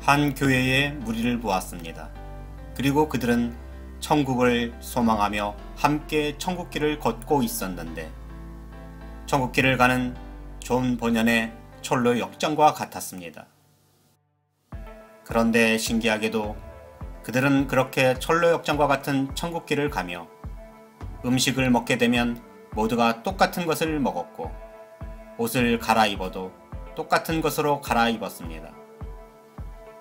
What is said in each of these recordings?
한 교회에 무리를 보았습니다. 그리고 그들은 천국을 소망하며 함께 천국길을 걷고 있었는데 천국길을 가는 존 번연의 철로 역장과 같았습니다. 그런데 신기하게도 그들은 그렇게 철로 역장과 같은 천국길을 가며 음식을 먹게 되면 모두가 똑같은 것을 먹었고 옷을 갈아입어도 똑같은 것으로 갈아입었습니다.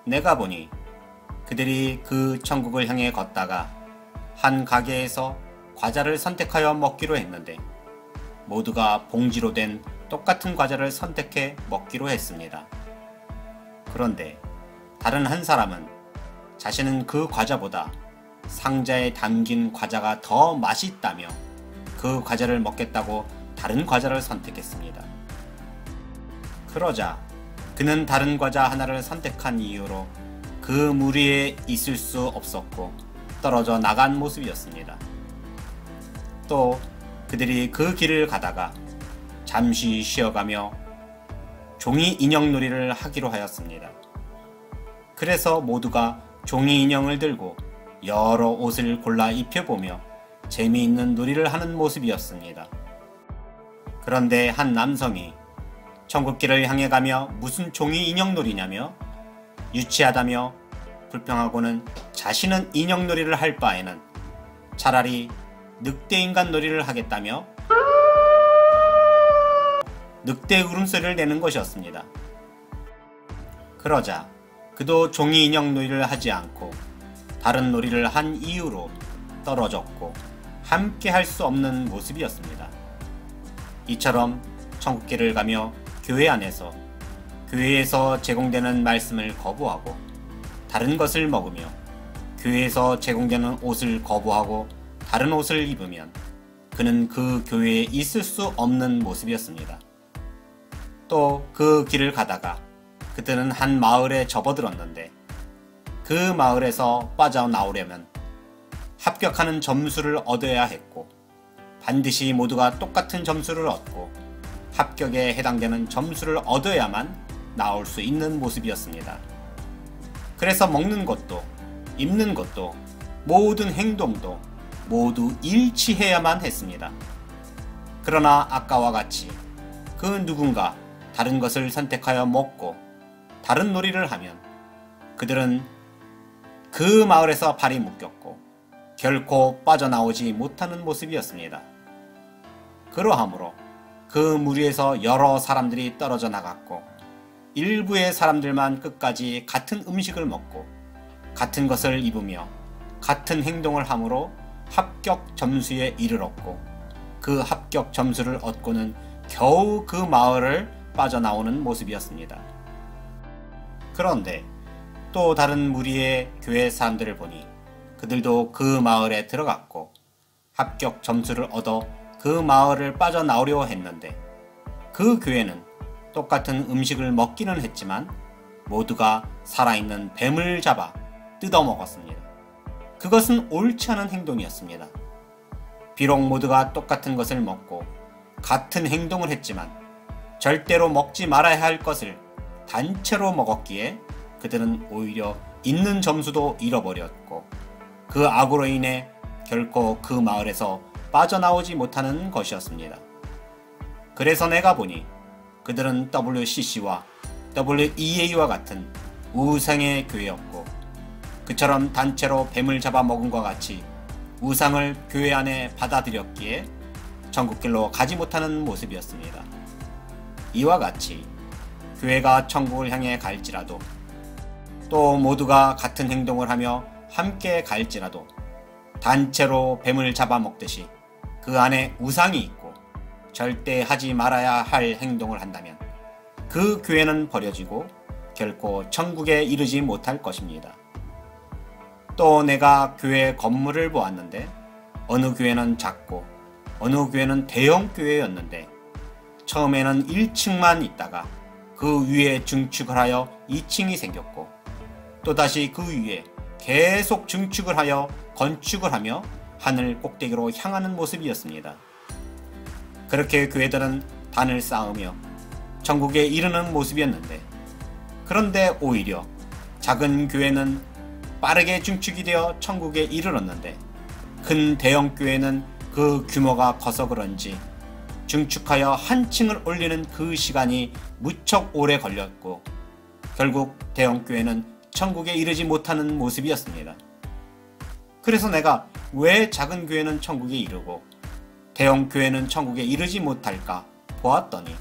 내가 보니 그들이 그 천국을 향해 걷다가 한 가게에서 과자를 선택하여 먹기로 했는데 모두가 봉지로 된 똑같은 과자를 선택해 먹기로 했습니다. 그런데 다른 한 사람은 자신은 그 과자보다 상자에 담긴 과자가 더 맛있다며 그 과자를 먹겠다고 다른 과자를 선택했습니다. 그러자 그는 다른 과자 하나를 선택한 이유로 그 무리에 있을 수 없었고 떨어져 나간 모습이었습니다. 또 그들이 그 길을 가다가 잠시 쉬어가며 종이 인형 놀이를 하기로 하였습니다. 그래서 모두가 종이 인형을 들고 여러 옷을 골라 입혀보며 재미있는 놀이를 하는 모습이었습니다. 그런데 한 남성이 천국길을 향해 가며 무슨 종이 인형 놀이냐며 유치하다며 불평하고는 자신은 인형 놀이를 할 바에는 차라리 늑대인간 놀이를 하겠다며 늑대 울음소리를 내는 것이었습니다. 그러자 그도 종이 인형 놀이를 하지 않고 다른 놀이를 한 이유로 떨어졌고 함께 할 수 없는 모습이었습니다. 이처럼 천국길을 가며 교회 안에서 교회에서 제공되는 말씀을 거부하고 다른 것을 먹으며 교회에서 제공되는 옷을 거부하고 다른 옷을 입으면 그는 그 교회에 있을 수 없는 모습이었습니다. 또 그 길을 가다가 그들은 한 마을에 접어들었는데 그 마을에서 빠져나오려면 합격하는 점수를 얻어야 했고 반드시 모두가 똑같은 점수를 얻고 합격에 해당되는 점수를 얻어야만 나올 수 있는 모습이었습니다. 그래서 먹는 것도 입는 것도 모든 행동도 모두 일치해야만 했습니다. 그러나 아까와 같이 그 누군가 다른 것을 선택하여 먹고 다른 놀이를 하면 그들은 그 마을에서 발이 묶였고 결코 빠져나오지 못하는 모습이었습니다. 그러하므로 그 무리에서 여러 사람들이 떨어져 나갔고 일부의 사람들만 끝까지 같은 음식을 먹고 같은 것을 입으며 같은 행동을 함으로 합격 점수에 이르렀고 그 합격 점수를 얻고는 겨우 그 마을을 빠져나오는 모습이었습니다. 그런데 또 다른 무리의 교회 사람들을 보니 그들도 그 마을에 들어갔고 합격 점수를 얻어 그 마을을 빠져나오려 했는데 그 교회는 똑같은 음식을 먹기는 했지만 모두가 살아있는 뱀을 잡아 뜯어먹었습니다. 그것은 옳지 않은 행동이었습니다. 비록 모두가 똑같은 것을 먹고 같은 행동을 했지만 절대로 먹지 말아야 할 것을 단체로 먹었기에 그들은 오히려 있는 점수도 잃어버렸고 그 악으로 인해 결코 그 마을에서 빠져나오지 못하는 것이었습니다. 그래서 내가 보니 그들은 WCC와 WEA와 같은 우상의 교회였고 그처럼 단체로 뱀을 잡아먹은 것 같이 우상을 교회 안에 받아들였기에 천국길로 가지 못하는 모습이었습니다. 이와 같이 교회가 천국을 향해 갈지라도 또 모두가 같은 행동을 하며 함께 갈지라도 단체로 뱀을 잡아먹듯이 그 안에 우상이 있고 절대 하지 말아야 할 행동을 한다면 그 교회는 버려지고 결코 천국에 이르지 못할 것입니다. 또 내가 교회 건물을 보았는데 어느 교회는 작고 어느 교회는 대형 교회였는데 처음에는 1층만 있다가 그 위에 증축을 하여 2층이 생겼고 또다시 그 위에 계속 증축을 하여 건축을 하며 하늘 꼭대기로 향하는 모습이었습니다. 그렇게 교회들은 단을 쌓으며 천국에 이르는 모습이었는데 그런데 오히려 작은 교회는 빠르게 증축이 되어 천국에 이르렀는데 큰 대형 교회는 그 규모가 커서 그런지 증축하여 한 층을 올리는 그 시간이 무척 오래 걸렸고 결국 대형 교회는 천국에 이르지 못하는 모습이었습니다. 그래서 내가 왜 작은 교회는 천국에 이르고 대형 교회는 천국에 이르지 못할까 보았더니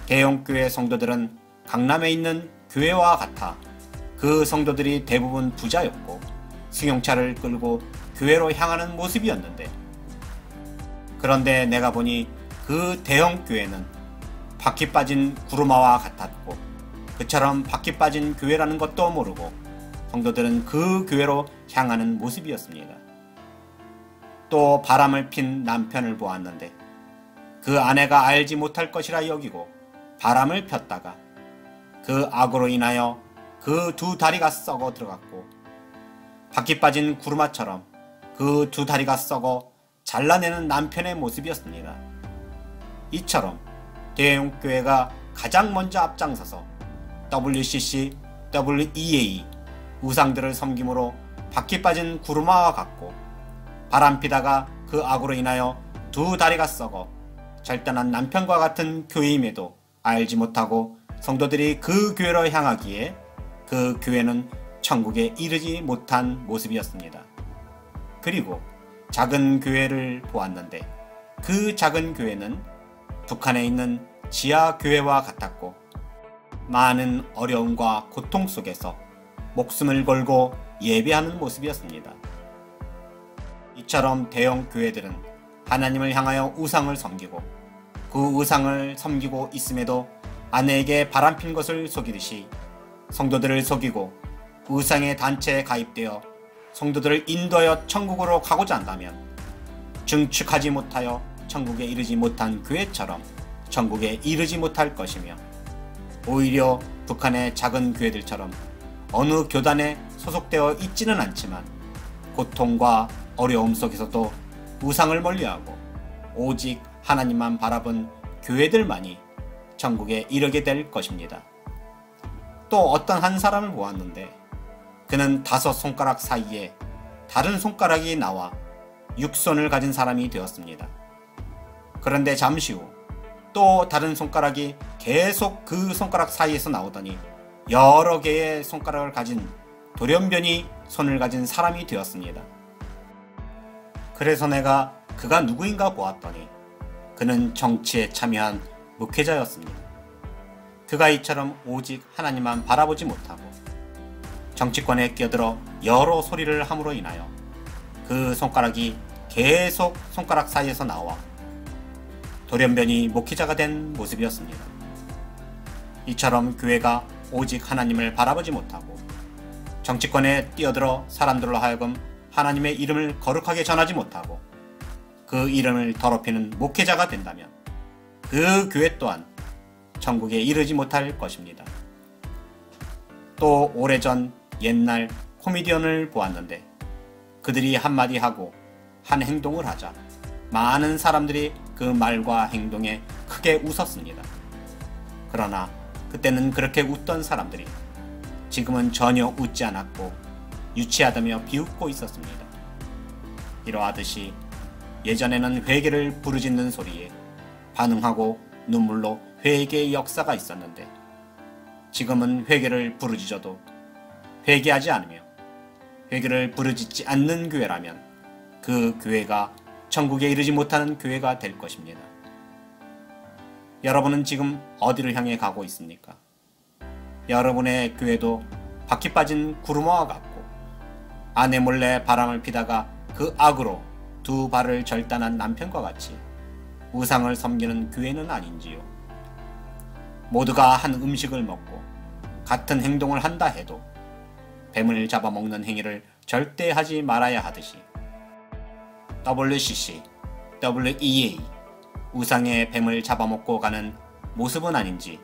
대형 교회 성도들은 강남에 있는 교회와 같아 그 성도들이 대부분 부자였고 승용차를 끌고 교회로 향하는 모습이었는데 그런데 내가 보니 그 대형 교회는 바퀴 빠진 구루마와 같았고 그처럼 바퀴 빠진 교회라는 것도 모르고 성도들은 그 교회로 향하는 모습이었습니다. 또 바람을 핀 남편을 보았는데 그 아내가 알지 못할 것이라 여기고 바람을 폈다가 그 악으로 인하여 그 두 다리가 썩어 들어갔고 바퀴 빠진 구루마처럼 그 두 다리가 썩어 잘라내는 남편의 모습이었습니다. 이처럼 대형교회가 가장 먼저 앞장서서 WCC, WEA 우상들을 섬김으로 바퀴 빠진 구루마와 같고 바람피다가 그 악으로 인하여 두 다리가 썩어 절단한 남편과 같은 교회임에도 알지 못하고 성도들이 그 교회로 향하기에 그 교회는 천국에 이르지 못한 모습이었습니다. 그리고 작은 교회를 보았는데 그 작은 교회는 북한에 있는 지하 교회와 같았고 많은 어려움과 고통 속에서 목숨을 걸고 예배하는 모습이었습니다. 이처럼 대형 교회들은 하나님을 향하여 우상을 섬기고 그 우상을 섬기고 있음에도 아내에게 바람핀 것을 속이듯이 성도들을 속이고 우상의 단체에 가입되어 성도들을 인도하여 천국으로 가고자 한다면 증축하지 못하여 천국에 이르지 못한 교회처럼 천국에 이르지 못할 것이며 오히려 북한의 작은 교회들처럼 어느 교단에 소속되어 있지는 않지만 고통과 어려움 속에서도 우상을 멀리하고 오직 하나님만 바라본 교회들만이 천국에 이르게 될 것입니다. 또 어떤 한 사람을 보았는데 그는 5 손가락 사이에 다른 손가락이 나와 6손을 가진 사람이 되었습니다. 그런데 잠시 후 또 다른 손가락이 계속 그 손가락 사이에서 나오더니 여러 개의 손가락을 가진 돌연변이 손을 가진 사람이 되었습니다. 그래서 내가 그가 누구인가 보았더니 그는 정치에 참여한 목회자였습니다. 그가 이처럼 오직 하나님만 바라보지 못하고 정치권에 끼어들어 여러 소리를 함으로 인하여 그 손가락이 계속 손가락 사이에서 나와 돌연변이 목회자가 된 모습이었습니다. 이처럼 교회가 오직 하나님을 바라보지 못하고 정치권에 뛰어들어 사람들로 하여금 하나님의 이름을 거룩하게 전하지 못하고 그 이름을 더럽히는 목회자가 된다면 그 교회 또한 천국에 이르지 못할 것입니다. 또 오래전 옛날 코미디언을 보았는데 그들이 한마디 하고 한 행동을 하자 많은 사람들이 그 말과 행동에 크게 웃었습니다. 그러나 그때는 그렇게 웃던 사람들이 지금은 전혀 웃지 않았고 유치하다며 비웃고 있었습니다. 이러하듯이 예전에는 회개를 부르짖는 소리에 반응하고 눈물로 회개의 역사가 있었는데 지금은 회개를 부르짖어도 회개하지 않으며 회개를 부르짖지 않는 교회라면 그 교회가 천국에 이르지 못하는 교회가 될 것입니다. 여러분은 지금 어디를 향해 가고 있습니까? 여러분의 교회도 바퀴 빠진 구루마와 같고 아내 몰래 바람을 피다가 그 악으로 두 발을 절단한 남편과 같이 우상을 섬기는 교회는 아닌지요? 모두가 한 음식을 먹고 같은 행동을 한다 해도 뱀을 잡아먹는 행위를 절대 하지 말아야 하듯이 WCC, WEA 우상의 뱀을 잡아먹고 가는 모습은 아닌지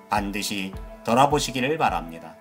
반드시 돌아보시기를 바랍니다.